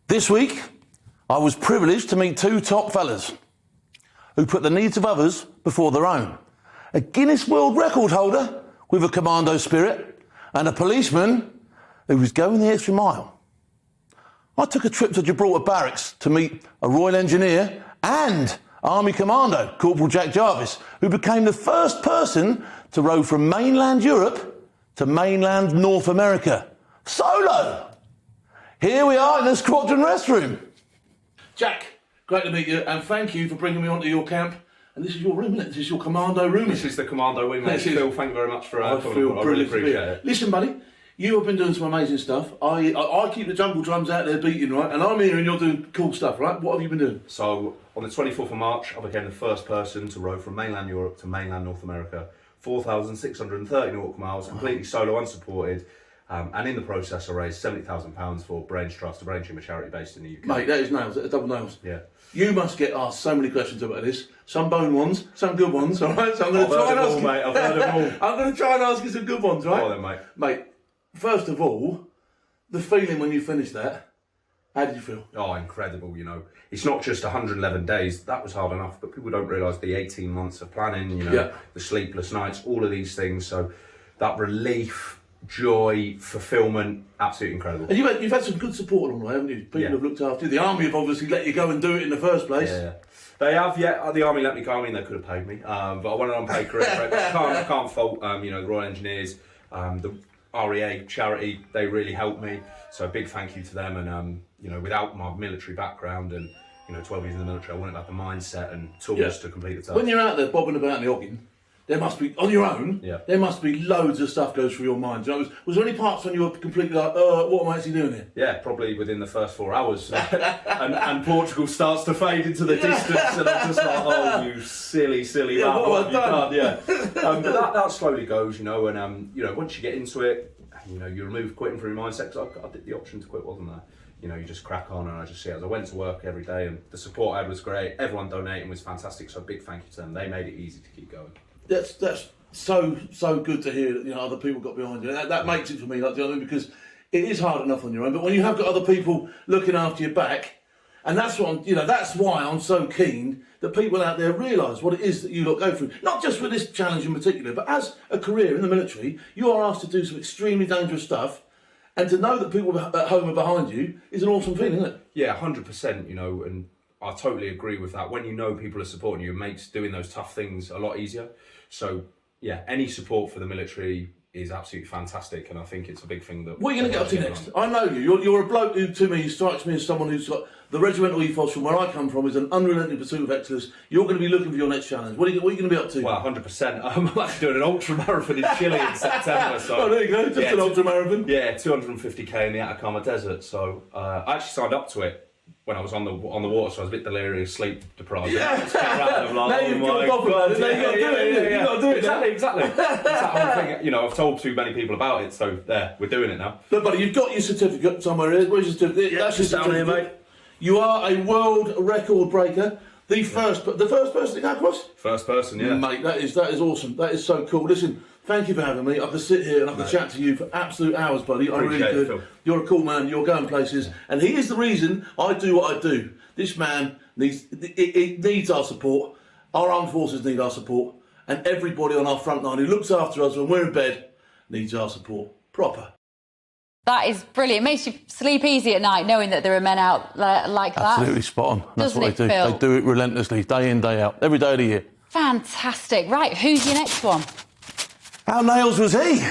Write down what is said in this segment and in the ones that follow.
This week, I was privileged to meet two top fellas who put the needs of others before their own. A Guinness World Record holder with a commando spirit and a policeman who was going the extra mile. I took a trip to Gibraltar Barracks to meet a Royal Engineer and Army Commando, Corporal Jack Jarvis, who became the first person to row from mainland Europe to mainland North America. Solo! Here we are in the squadron restroom. Jack, great to meet you, and thank you for bringing me onto your camp. And this is your room, isn't it? This is your commando room. This is the commando wing, mate. Phil, thank you very much for I feel brilliant to be here. Listen, buddy, you have been doing some amazing stuff. I keep the jungle drums out there beating, right? And I'm here and you're doing cool stuff, right? What have you been doing? So, on the 24th of March, I became the first person to row from mainland Europe to mainland North America. 4,630 nautical miles, completely solo, unsupported. And in the process, I raised £70,000 for Brains Trust, a brain tumour charity based in the UK. Mate, that is nails, that is double nails. Yeah. You must get asked so many questions about this. Some bone ones, some good ones, all right? So I'm going to try and ask you. I've heard them all. I'm going to try and ask you some good ones, right? Go on then, mate. Mate, first of all, the feeling when you finished that, how did you feel? Oh, incredible, you know. It's not just 111 days, that was hard enough, but people don't realise the 18 months of planning, you know, the sleepless nights, all of these things. So that relief, joy, fulfilment, absolutely incredible. And you've had some good support along the way, haven't you? People have looked after you. The Army have obviously let you go and do it in the first place. Yeah. They have, the Army let me go. I mean, they could have paid me, but I went on paid career break. I can't fault, you know, the Royal Engineers, the REA charity. They really helped me. So a big thank you to them. And you know, without my military background and 12 years in the military, I wouldn't have the mindset and tools to complete the task. When you're out there bobbing about in the Oggin, there must be, on your own, there must be loads of stuff goes through your mind. You know, was there any parts when you were completely like, what am I actually doing here? Yeah, probably within the first 4 hours. and Portugal starts to fade into the distance and I'm just like, oh, you silly man, what have you done? Yeah. But that slowly goes, and once you get into it, you remove quitting from your mindset, because I did the option to quit, wasn't there? You just crack on, and I just see it as I went to work every day, and the support I had was great. Everyone donating was fantastic, so a big thank you to them. They made it easy to keep going. That's so good to hear that other people got behind you. That makes it for me, like, because it is hard enough on your own, but when you have got other people looking after your back, and that's what that's why I'm so keen that people out there realise what it is that you lot go through. Not just with this challenge in particular, but as a career in the military, you are asked to do some extremely dangerous stuff. And to know that people at home are behind you is an awesome feeling, isn't it? Yeah, 100%, and I totally agree with that. When you know people are supporting you, it makes doing those tough things a lot easier. So, yeah, any support for the military is absolutely fantastic, and I think it's a big thing that... What are you going to get up to next? I know you. You're a bloke who, to me, strikes me as someone who's got the regimental ethos from where I come from is an unrelenting pursuit of excellence. You're going to be looking for your next challenge. What are you going to be up to? Well, 100%. I'm actually doing an ultra marathon in Chile in September. So oh, there you go. Just an ultra marathon. Yeah, 250k in the Atacama Desert. So I actually signed up to it when I was on the water, so I was a bit delirious, sleep deprived. Yeah. Now you've got off about it. Now you've got to do it. You've got to do it. Exactly. It's that whole thing. I've told too many people about it, so there, we're doing it now. Look, buddy, you've got your certificate somewhere here. Where's your certificate? Yeah, that's just down here, mate. You are a world record breaker. The first person to go across? First person, yeah. Mate, that is awesome. That is so cool. Listen, thank you for having me. I could sit here and I could chat to you for absolute hours, buddy. I really could. Phil. You're a cool man. You're going places. And he is the reason I do what I do. This man needs our support. Our armed forces need our support. And everybody on our front line who looks after us when we're in bed needs our support. Proper. That is brilliant. It makes you sleep easy at night knowing that there are men out like that. Absolutely spot on. That's what they do. Phil? They do it relentlessly, day in, day out, every day of the year. Fantastic. Right, who's your next one? How nails was he?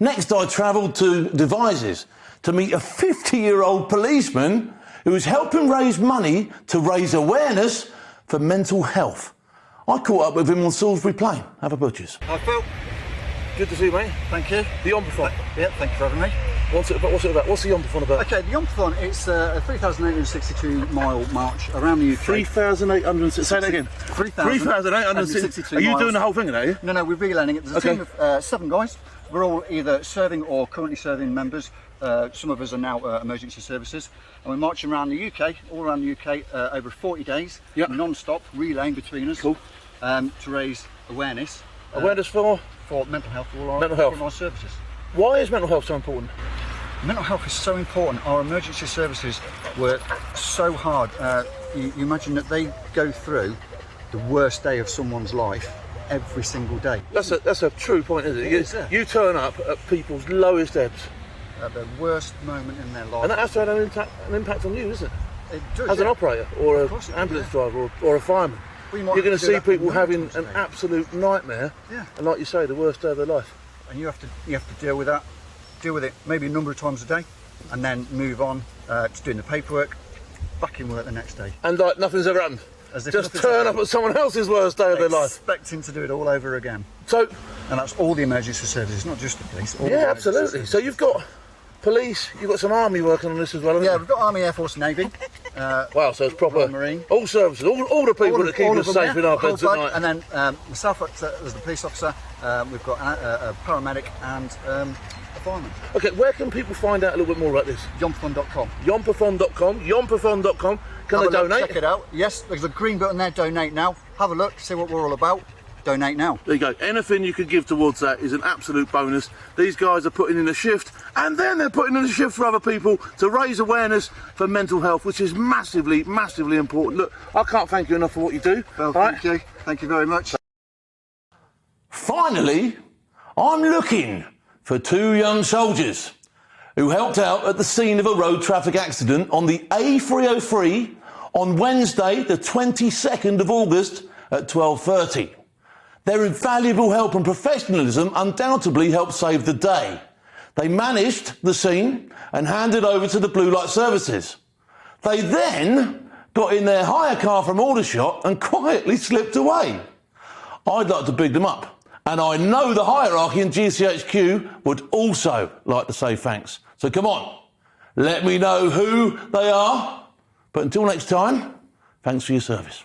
Next, I travelled to Devizes to meet a 50-year-old policeman who was helping raise money to raise awareness for mental health. I caught up with him on Salisbury Plain. Have a butcher's. Hi, Phil. Good to see you, mate. Thank you. The Yombathon. Yeah, thank you for having me. What's it about? What's the Yombathon about? Okay, the Yombathon, it's a 3,862-mile march around the UK. 3,862. Say that again. 3,862. Are you doing the whole thing, are you? No, we're relaying it. There's a team of 7 guys. We're all either serving or currently serving members. Some of us are now emergency services. And we're marching around the UK, all around the UK, over 40 days, non-stop, relaying between us to raise awareness. Awareness for? For mental health for all our, mental health. for our services. Why is mental health so important? Mental health is so important. Our emergency services work so hard. You imagine that they go through the worst day of someone's life every single day. That's a true point, isn't it? It is, yeah. You turn up at people's lowest ebbs. At the worst moment in their life. And that has to have an impact on you, doesn't it? It does, As an operator or an course it ambulance does, driver or a fireman. Well, you might You're going have to to do see that people multiple having an times. absolute nightmare. Yeah. And like you say, the worst day of their life. And you have to deal with that, deal with it maybe a number of times a day, and then move on to doing the paperwork, back in work the next day. And like nothing's ever happened. As if Just nothing's turn happened. up at someone else's worst day of their life. Expecting to do it all over again. So, And that's all the emergency services, not just the police. all the yeah, emergency absolutely. services. So you've got police, you've got some army working on this as well, haven't Yeah, you? we've got Army, Air Force, Navy. Wow, so it's proper. Royal Marine. All services, all the people that keep all us of them, safe yeah, in our whole beds at bag. night. And then myself as the police officer, we've got a paramedic and a fireman. Okay, where can people find out a little bit more about this? Yompafon.com. Yompafon.com. Can they donate? Check it out. Yes, there's a green button there, donate now. Have a look, see what we're all about. Donate now. There you go. Anything you could give towards that is an absolute bonus. These guys are putting in a shift, and then they're putting in a shift for other people to raise awareness for mental health, which is massively, massively important. Look, I can't thank you enough for what you do. Well, All right? thank you. Thank you very much. Finally, I'm looking for two young soldiers who helped out at the scene of a road traffic accident on the A303 on Wednesday, the 22nd of August at 12:30. Their invaluable help and professionalism undoubtedly helped save the day. They managed the scene and handed over to the blue light services. They then got in their hire car from Aldershot and quietly slipped away. I'd like to big them up, and I know the hierarchy in GCHQ would also like to say thanks. So come on, let me know who they are. But until next time, thanks for your service.